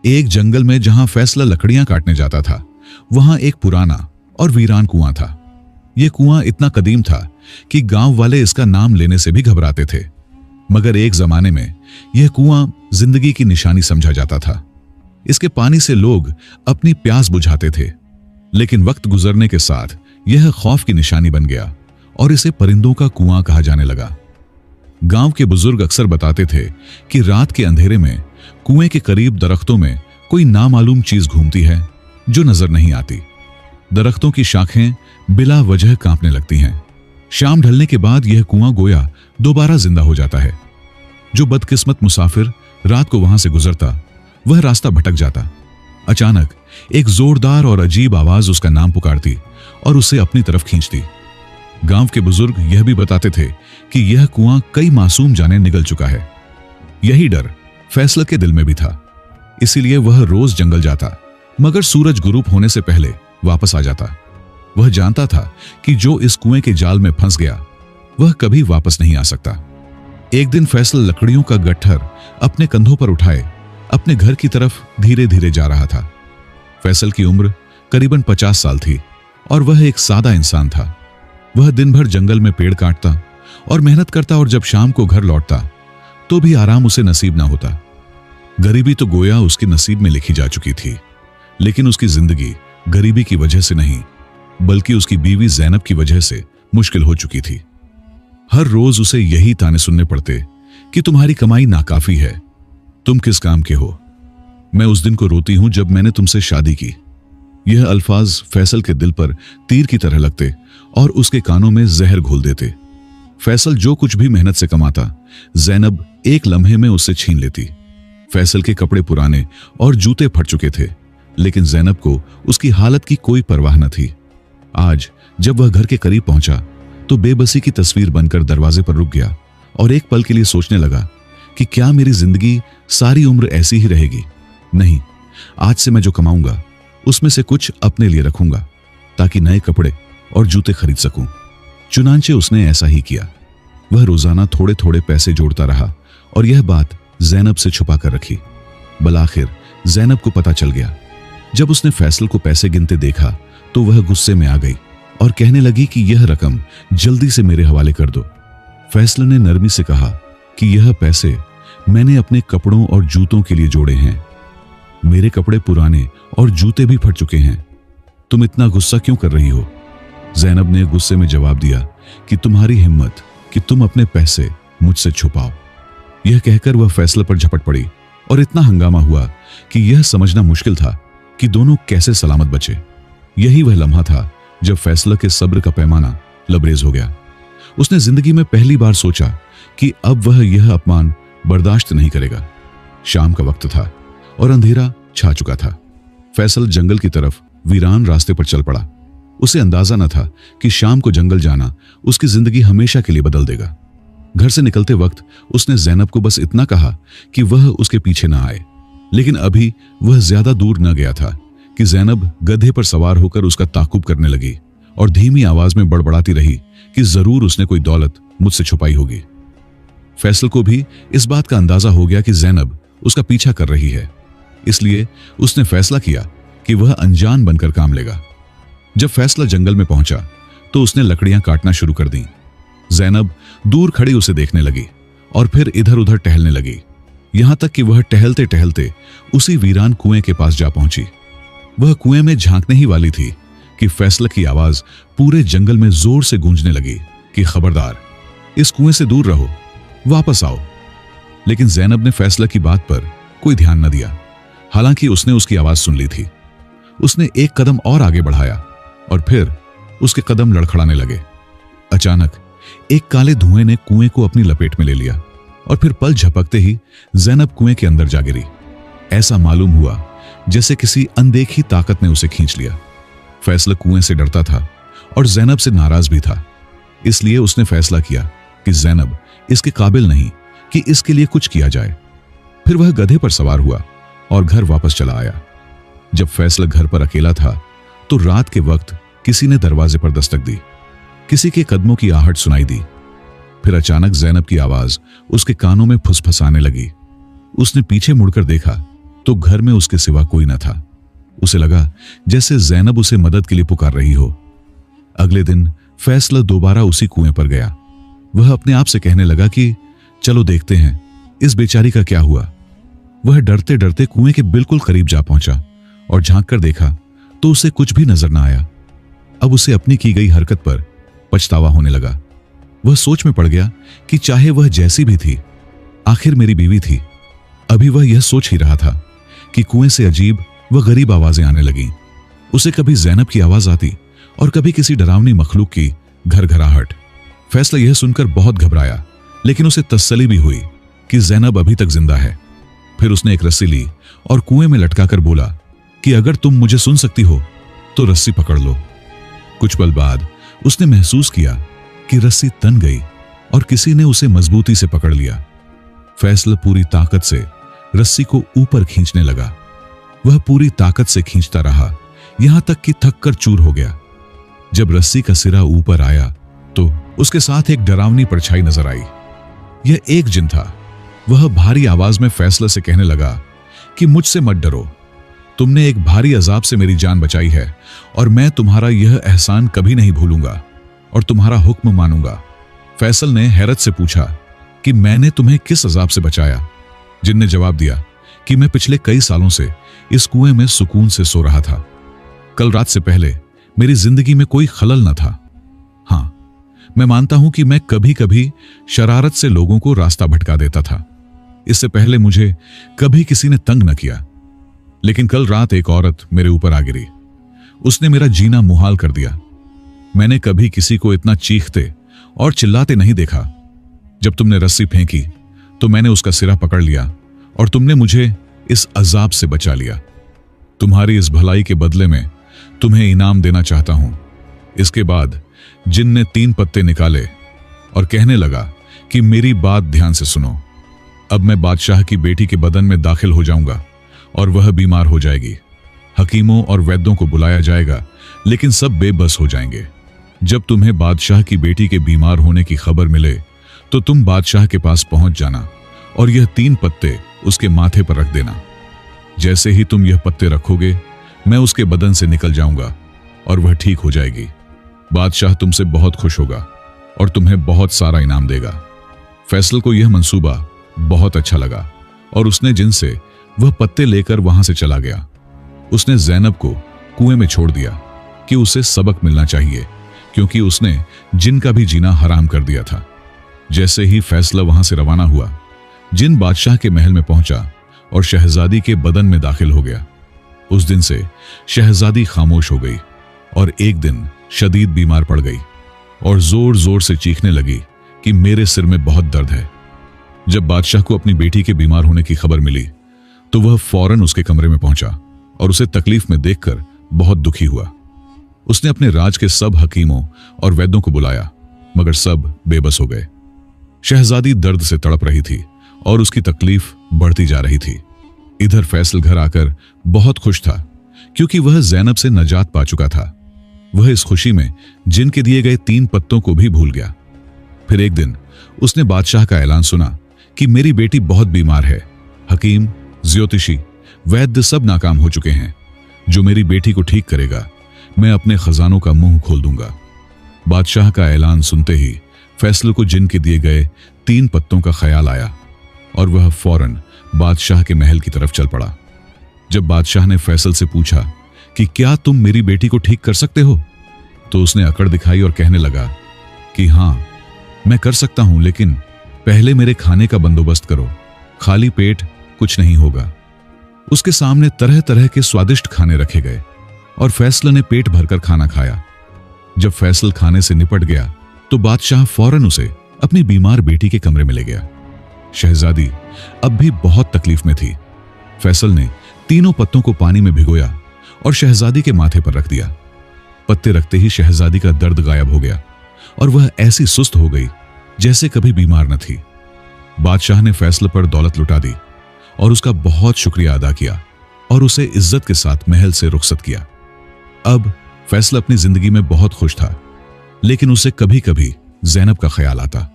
एक जंगल में जहां फैसला लकड़ियां काटने जाता था, वहां एक पुराना और वीरान कुआं था। यह कुआं इतना कदीम था कि गांव वाले इसका नाम लेने से भी घबराते थे। मगर एक जमाने में यह कुआं जिंदगी की निशानी समझा जाता था। इसके पानी से लोग अपनी प्यास बुझाते थे। लेकिन वक्त गुजरने के साथ यह खौफ की निशानी बन गया और इसे परिंदों का कुआं कहा जाने लगा। गांव के बुजुर्ग अक्सर बताते थे कि रात के अंधेरे में कुएं के करीब दरख्तों में कोई नामालूम चीज घूमती है जो नजर नहीं आती। दरख्तों की शाखें बिला वजह कांपने लगती हैं। शाम ढलने के बाद यह कुआं गोया दोबारा जिंदा हो जाता है। जो बदकिस्मत मुसाफिर रात को वहां से गुजरता, वह रास्ता भटक जाता। अचानक एक जोरदार और अजीब आवाज उसका नाम पुकारती और उसे अपनी तरफ खींचती। गांव के बुजुर्ग यह भी बताते थे कि यह कुआं कई मासूम जानें निगल चुका है। यही डर फैसला के दिल में भी था, इसीलिए वह रोज जंगल जाता, मगर सूरज गुरूब होने से पहले वापस आ जाता। वह जानता था कि जो इस कुएं के जाल में फंस गया, वह कभी वापस नहीं आ सकता। एक दिन फैसला लकड़ियों का गट्ठर अपने कंधों पर उठाए अपने घर की तरफ धीरे धीरे जा रहा था। फैसल की उम्र करीबन 50 साल थी और वह एक सादा इंसान था। वह दिन भर जंगल में पेड़ काटता और मेहनत करता, और जब शाम को घर लौटता तो भी आराम उसे नसीब ना होता। गरीबी तो गोया उसके नसीब में लिखी जा चुकी थी, लेकिन उसकी जिंदगी गरीबी की वजह से नहीं, बल्कि उसकी बीवी ज़ैनब की वजह से मुश्किल हो चुकी थी। हर रोज उसे यही ताने सुनने पड़ते कि तुम्हारी कमाई नाकाफी है, तुम किस काम के हो। मैं उस दिन को रोती हूं जब मैंने तुमसे शादी की। यह अल्फाज फैसल के दिल पर तीर की तरह लगते और उसके कानों में जहर घोल देते। फैसल जो कुछ भी मेहनत से कमाता, ज़ैनब एक लम्हे में उससे छीन लेती। फैसल के कपड़े पुराने और जूते फट चुके थे, लेकिन ज़ैनब को उसकी हालत की कोई परवाह न थी। आज जब वह घर के करीब पहुंचा तो बेबसी की तस्वीर बनकर दरवाजे पर रुक गया और एक पल के लिए सोचने लगा कि क्या मेरी जिंदगी सारी उम्र ऐसी ही रहेगी। नहीं, आज से मैं जो कमाऊंगा उसमें से कुछ अपने लिए रखूंगा ताकि नए कपड़े और जूते खरीद सकूं। चुनांचे उसने ऐसा ही किया। वह रोजाना थोड़े थोड़े पैसे जोड़ता रहा और यह बात ज़ैनब से छुपा कर रखी। बलाखिर ज़ैनब को पता चल गया। जब उसने फैसल को पैसे गिनते देखा तो वह गुस्से में आ गई और कहने लगी कि यह रकम जल्दी से मेरे हवाले कर दो। फैसल ने नरमी से कहा कि यह पैसे मैंने अपने कपड़ों और जूतों के लिए जोड़े हैं। मेरे कपड़े पुराने और जूते भी फट चुके हैं, तुम इतना गुस्सा क्यों कर रही हो? ज़ैनब ने गुस्से में जवाब दिया कि तुम्हारी हिम्मत कि तुम अपने पैसे मुझसे छुपाओ। यह कहकर वह फैसल पर झपट पड़ी और इतना हंगामा हुआ कि यह समझना मुश्किल था कि दोनों कैसे सलामत बचे। यही वह लम्हा था जब फैसल के सब्र का पैमाना लबरेज हो गया। उसने जिंदगी में पहली बार सोचा कि अब वह यह अपमान बर्दाश्त नहीं करेगा। शाम का वक्त था और अंधेरा छा चुका था। फैसल जंगल की तरफ वीरान रास्ते पर चल पड़ा। उसे अंदाजा न था कि शाम को जंगल जाना उसकी जिंदगी हमेशा के लिए बदल देगा। घर से निकलते वक्त उसने ज़ैनब को बस इतना कहा कि वह उसके पीछे न आए, लेकिन अभी वह ज्यादा दूर न गया था कि ज़ैनब गधे पर सवार होकर उसका ताकुब करने लगी और धीमी आवाज में बड़बड़ाती रही कि जरूर उसने कोई दौलत मुझसे छुपाई होगी। फैसल को भी इस बात का अंदाजा हो गया कि ज़ैनब उसका पीछा कर रही है, इसलिए उसने फैसला किया कि वह अनजान बनकर काम लेगा। जब फैसला जंगल में पहुंचा तो उसने लकड़ियां काटना शुरू कर दी। ज़ैनब दूर खड़ी उसे देखने लगी और फिर इधर उधर टहलने लगी, यहां तक कि वह टहलते टहलते उसी वीरान कुएं के पास जा पहुंची। वह कुएं में झांकने ही वाली थी कि फैसला की आवाज पूरे जंगल में जोर से गूंजने लगी कि खबरदार, इस कुएं से दूर रहो, वापस आओ। लेकिन ज़ैनब ने फैसला की बात पर कोई ध्यान न दिया, हालांकि उसने उसकी आवाज सुन ली थी। उसने एक कदम और आगे बढ़ाया और फिर उसके कदम लड़खड़ाने लगे। अचानक एक काले धुएं ने कुएं को अपनी लपेट में ले लिया और फिर पल झपकते ही ज़ैनब कुएं के अंदर जा गिरी। ऐसा मालूम हुआ जैसे किसी अनदेखी ताकत ने उसे खींच लिया। फैसला कुएं से डरता था और ज़ैनब से नाराज भी था, इसलिए उसने फैसला किया कि ज़ैनब इसके काबिल नहीं कि इसके लिए कुछ किया जाए। फिर वह गधे पर सवार हुआ और घर वापस चला आया। जब फैसला घर पर अकेला था तो रात के वक्त किसी ने दरवाजे पर दस्तक दी। किसी के कदमों की आहट सुनाई दी। फिर अचानक ज़ैनब की आवाज उसके कानों में फुसफुसाने लगी। उसने पीछे मुड़कर देखा तो घर में उसके सिवा कोई न था। उसे लगा जैसे जैनब उसे मदद के लिए पुकार रही हो। अगले दिन फैसला दोबारा उसी कुएं पर गया। वह अपने आप से कहने लगा कि चलो देखते हैं इस बेचारी का क्या हुआ। वह डरते डरते कुएं के बिल्कुल करीब जा पहुंचा और झांक कर देखा तो उसे कुछ भी नजर न आया। अब उसे अपनी की गई हरकत पर पछतावा होने लगा। वह सोच में पड़ गया कि चाहे वह जैसी भी थी, आखिर मेरी बीवी थी। अभी वह यह सोच ही रहा था कि कुएं से अजीब व गरीब आवाजें आने लगीं। उसे कभी जैनब की आवाज आती और कभी किसी डरावनी मखलूक की घरघराहट। फैसला यह सुनकर बहुत घबराया, लेकिन उसे तसल्ली भी हुई कि जैनब अभी तक जिंदा है। फिर उसने एक रस्सी ली और कुएं में लटकाकर बोला कि अगर तुम मुझे सुन सकती हो तो रस्सी पकड़ लो। कुछ पल बाद उसने महसूस किया कि रस्सी तन गई और किसी ने उसे मजबूती से पकड़ लिया। फैसल पूरी ताकत से रस्सी को ऊपर खींचने लगा। वह पूरी ताकत से खींचता रहा, यहां तक कि थक कर चूर हो गया। जब रस्सी का सिरा ऊपर आया तो उसके साथ एक डरावनी परछाई नजर आई। यह एक जिन था। वह भारी आवाज में फैसला से कहने लगा कि मुझसे मत डरो, तुमने एक भारी अजाब से मेरी जान बचाई है और मैं तुम्हारा यह एहसान कभी नहीं भूलूंगा और तुम्हारा हुक्म मानूंगा। फैसल ने हैरत से पूछा कि मैंने तुम्हें किस अजाब से बचाया? जिन ने जवाब दिया कि मैं पिछले कई सालों से इस कुएं में सुकून से सो रहा था। कल रात से पहले मेरी जिंदगी में कोई खलल न था। हां, मैं मानता हूं कि मैं कभी कभी शरारत से लोगों को रास्ता भटका देता था। इससे पहले मुझे कभी किसी ने तंग न किया, लेकिन कल रात एक औरत मेरे ऊपर आ गिरी। उसने मेरा जीना मुहाल कर दिया। मैंने कभी किसी को इतना चीखते और चिल्लाते नहीं देखा। जब तुमने रस्सी फेंकी तो मैंने उसका सिरा पकड़ लिया और तुमने मुझे इस अजाब से बचा लिया। तुम्हारी इस भलाई के बदले में तुम्हें इनाम देना चाहता हूं। इसके बाद जिन ने 3 पत्ते निकाले और कहने लगा कि मेरी बात ध्यान से सुनो। अब मैं बादशाह की बेटी के बदन में दाखिल हो जाऊंगा और वह बीमार हो जाएगी। हकीमों और वैद्यों को बुलाया जाएगा, लेकिन सब बेबस हो जाएंगे। जब तुम्हें बादशाह की बेटी के बीमार होने की खबर मिले तो तुम बादशाह के पास पहुंच जाना और यह 3 पत्ते उसके माथे पर रख देना। जैसे ही तुम यह पत्ते रखोगे, मैं उसके बदन से निकल जाऊंगा और वह ठीक हो जाएगी। बादशाह तुमसे बहुत खुश होगा और तुम्हें बहुत सारा इनाम देगा। फैसल को यह मंसूबा बहुत अच्छा लगा और उसने जिन से वह पत्ते लेकर वहां से चला गया। उसने जैनब को कुएं में छोड़ दिया कि उसे सबक मिलना चाहिए, क्योंकि उसने जिन का भी जीना हराम कर दिया था। जैसे ही फैसला वहां से रवाना हुआ, जिन बादशाह के महल में पहुंचा और शहजादी के बदन में दाखिल हो गया। उस दिन से शहजादी खामोश हो गई और एक दिन शदीद बीमार पड़ गई और जोर जोर से चीखने लगी कि मेरे सिर में बहुत दर्द है। जब बादशाह को अपनी बेटी के बीमार होने की खबर मिली तो वह फौरन उसके कमरे में पहुंचा और उसे तकलीफ में देखकर बहुत दुखी हुआ। उसने अपने राज के सब हकीमों और वैद्यों को बुलाया, मगर सब बेबस हो गए। शहजादी दर्द से तड़प रही थी और उसकी तकलीफ बढ़ती जा रही थी। इधर फैसल घर आकर बहुत खुश था, क्योंकि वह जैनब से नजात पा चुका था। वह इस खुशी में जिन के दिए गए 3 पत्तों को भी भूल गया। फिर एक दिन उसने बादशाह का ऐलान सुना कि मेरी बेटी बहुत बीमार है। हकीम, ज्योतिषी, वैद्य सब नाकाम हो चुके हैं। जो मेरी बेटी को ठीक करेगा, मैं अपने खजानों का मुंह खोल दूंगा। बादशाह का ऐलान सुनते ही फैसल को जिन के दिए गए 3 पत्तों का ख्याल आया और वह फौरन बादशाह के महल की तरफ चल पड़ा। जब बादशाह ने फैसल से पूछा कि क्या तुम मेरी बेटी को ठीक कर सकते हो, तो उसने अकड़ दिखाई और कहने लगा कि हां, मैं कर सकता हूं, लेकिन पहले मेरे खाने का बंदोबस्त करो। खाली पेट कुछ नहीं होगा। उसके सामने तरह तरह के स्वादिष्ट खाने रखे गए और फैसल ने पेट भरकर खाना खाया। जब फैसल खाने से निपट गया तो बादशाह फौरन उसे अपनी बीमार बेटी के कमरे में ले गया। शहजादी अब भी बहुत तकलीफ में थी। फैसल ने 3 पत्तों को पानी में भिगोया और शहजादी के माथे पर रख दिया। पत्ते रखते ही शहजादी का दर्द गायब हो गया और वह ऐसी सुस्त हो गई जैसे कभी बीमार न थी। बादशाह ने फैसल पर दौलत लुटा दी और उसका बहुत शुक्रिया अदा किया और उसे इज्जत के साथ महल से रुखसत किया। अब फैसल अपनी जिंदगी में बहुत खुश था, लेकिन उसे कभी कभी जैनब का ख्याल आता,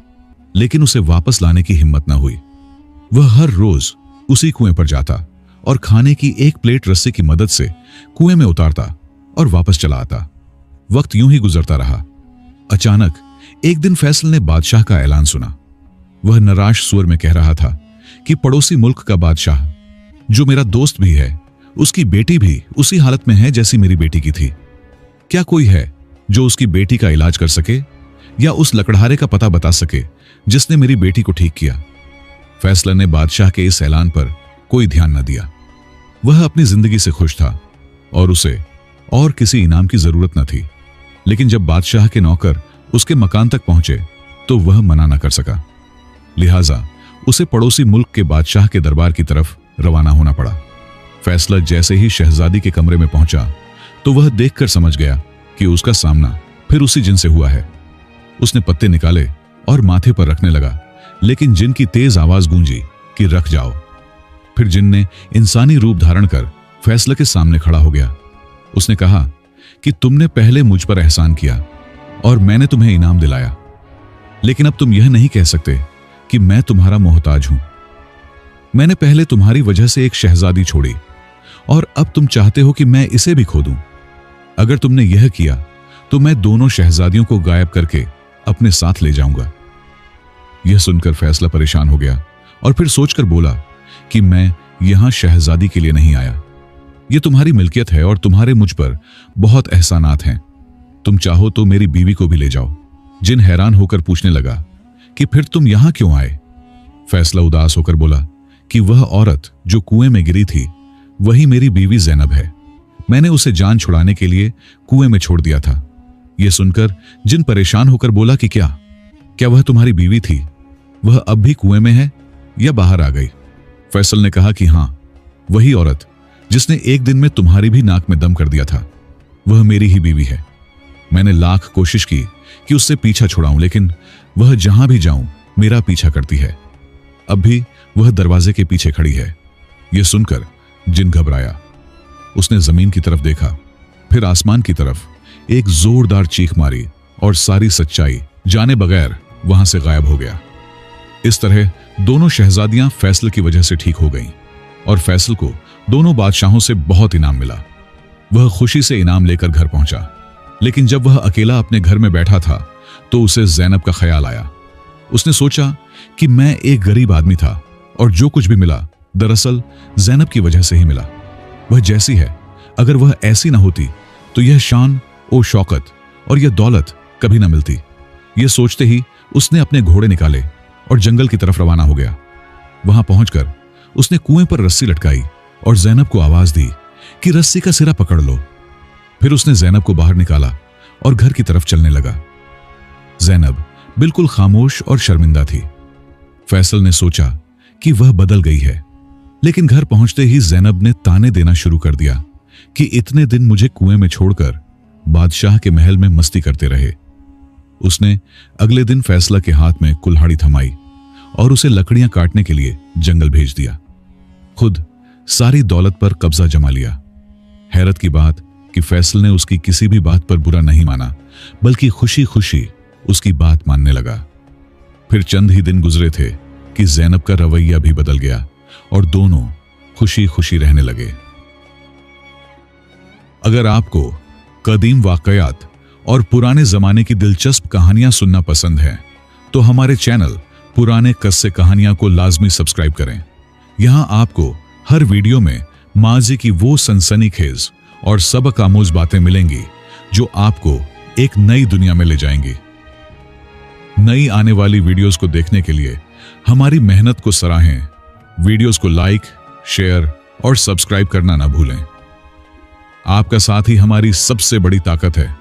लेकिन उसे वापस लाने की हिम्मत न हुई। वह हर रोज उसी कुएं पर जाता और खाने की एक प्लेट रस्सी की मदद से कुएं में उतारता और वापस चला आता। वक्त यूं ही गुजरता रहा। अचानक एक दिन फैसल ने बादशाह का ऐलान सुना। वह निराश स्वर में कह रहा था कि पड़ोसी मुल्क का बादशाह, जो मेरा दोस्त भी है, उसकी बेटी भी उसी हालत में है जैसी मेरी बेटी की थी। क्या कोई है जो उसकी बेटी का इलाज कर सके या उस लकड़हारे का पता बता सके जिसने मेरी बेटी को ठीक किया? फैसल ने बादशाह के इस ऐलान पर कोई ध्यान न दिया। वह अपनी जिंदगी से खुश था और उसे और किसी इनाम की जरूरत न थी। लेकिन जब बादशाह के नौकर उसके मकान तक पहुंचे तो वह मना न कर सका। लिहाजा उसे पड़ोसी मुल्क के बादशाह के दरबार की तरफ रवाना होना पड़ा। फैसल जैसे ही शहजादी के कमरे में पहुंचा तो वह देखकर समझ गया कि उसका सामना फिर उसी जिन से हुआ है। उसने पत्ते निकाले और माथे पर रखने लगा, लेकिन जिन की तेज आवाज गूंजी कि रख जाओ। फिर जिन ने इंसानी रूप धारण कर फैसल के सामने खड़ा हो गया। उसने कहा कि तुमने पहले मुझ पर एहसान किया और मैंने तुम्हें इनाम दिलाया, लेकिन अब तुम यह नहीं कह सकते कि मैं तुम्हारा मोहताज हूं। मैंने पहले तुम्हारी वजह से एक शहजादी छोड़ी और अब तुम चाहते हो कि मैं इसे भी खो दूं। अगर तुमने यह किया तो मैं दोनों शहजादियों को गायब करके अपने साथ ले जाऊंगा। यह सुनकर फैसला परेशान हो गया और फिर सोचकर बोला कि मैं यहां शहजादी के लिए नहीं आया। यह तुम्हारी मिल्कियत है और तुम्हारे मुझ पर बहुत एहसानात हैं। तुम चाहो तो मेरी बीवी को भी ले जाओ। जिन हैरान होकर पूछने लगा कि फिर तुम यहां क्यों आए? फैसला उदास होकर बोला कि वह औरत जो कुएं में गिरी थी वही मेरी बीवी ज़ैनब है। मैंने उसे जान छुड़ाने के लिए कुएं में छोड़ दिया था। यह सुनकर जिन परेशान होकर बोला कि क्या वह तुम्हारी बीवी थी? वह अब भी कुएं में है या बाहर आ गई? फैसल ने कहा कि हां, वही औरत जिसने एक दिन में तुम्हारी भी नाक में दम कर दिया था, वह मेरी ही बीवी है। मैंने लाख कोशिश की कि उससे पीछा छुड़ाऊं, लेकिन वह जहां भी जाऊं मेरा पीछा करती है। अब भी वह दरवाजे के पीछे खड़ी है। यह सुनकर जिन घबराया। उसने जमीन की तरफ देखा, फिर आसमान की तरफ, एक जोरदार चीख मारी और सारी सच्चाई जाने बगैर वहां से गायब हो गया। इस तरह दोनों शहजादियां फैसल की वजह से ठीक हो गईं और फैसल को दोनों बादशाहों से बहुत इनाम मिला। वह खुशी से इनाम लेकर घर पहुंचा, लेकिन जब वह अकेला अपने घर में बैठा था तो उसे ज़ैनब का ख्याल आया। उसने सोचा कि मैं एक गरीब आदमी था और जो कुछ भी मिला दरअसल ज़ैनब की वजह से ही मिला। वह जैसी है, अगर वह ऐसी ना होती तो यह शान और शौकत और यह दौलत कभी ना मिलती। यह सोचते ही उसने अपने घोड़े निकाले और जंगल की तरफ रवाना हो गया। वहां पहुंचकर उसने कुएं पर रस्सी लटकाई और ज़ैनब को आवाज दी कि रस्सी का सिरा पकड़ लो। फिर उसने ज़ैनब को बाहर निकाला और घर की तरफ चलने लगा। ज़ैनब बिल्कुल खामोश और शर्मिंदा थी। फैसल ने सोचा कि वह बदल गई है, लेकिन घर पहुंचते ही ज़ैनब ने ताने देना शुरू कर दिया कि इतने दिन मुझे कुएं में छोड़कर बादशाह के महल में मस्ती करते रहे। उसने अगले दिन फैसला के हाथ में कुल्हाड़ी थमाई और उसे लकड़ियां काटने के लिए जंगल भेज दिया। खुद सारी दौलत पर कब्जा जमा लिया। हैरत की बात कि फैसल ने उसकी किसी भी बात पर बुरा नहीं माना, बल्कि खुशी खुशी उसकी बात मानने लगा। फिर चंद ही दिन गुजरे थे कि ज़ैनब का रवैया भी बदल गया और दोनों खुशी खुशी रहने लगे। अगर आपको कदीम वाकयात और पुराने जमाने की दिलचस्प कहानियां सुनना पसंद है तो हमारे चैनल पुराने किस्से कहानियां को लाजमी सब्सक्राइब करें। यहां आपको हर वीडियो में माजी की वो सनसनीखेज और सबक आमोज बातें मिलेंगी जो आपको एक नई दुनिया में ले जाएंगी। नई आने वाली वीडियोस को देखने के लिए हमारी मेहनत को सराहें। वीडियोस को लाइक, शेयर और सब्सक्राइब करना ना भूलें। आपका साथ ही हमारी सबसे बड़ी ताकत है।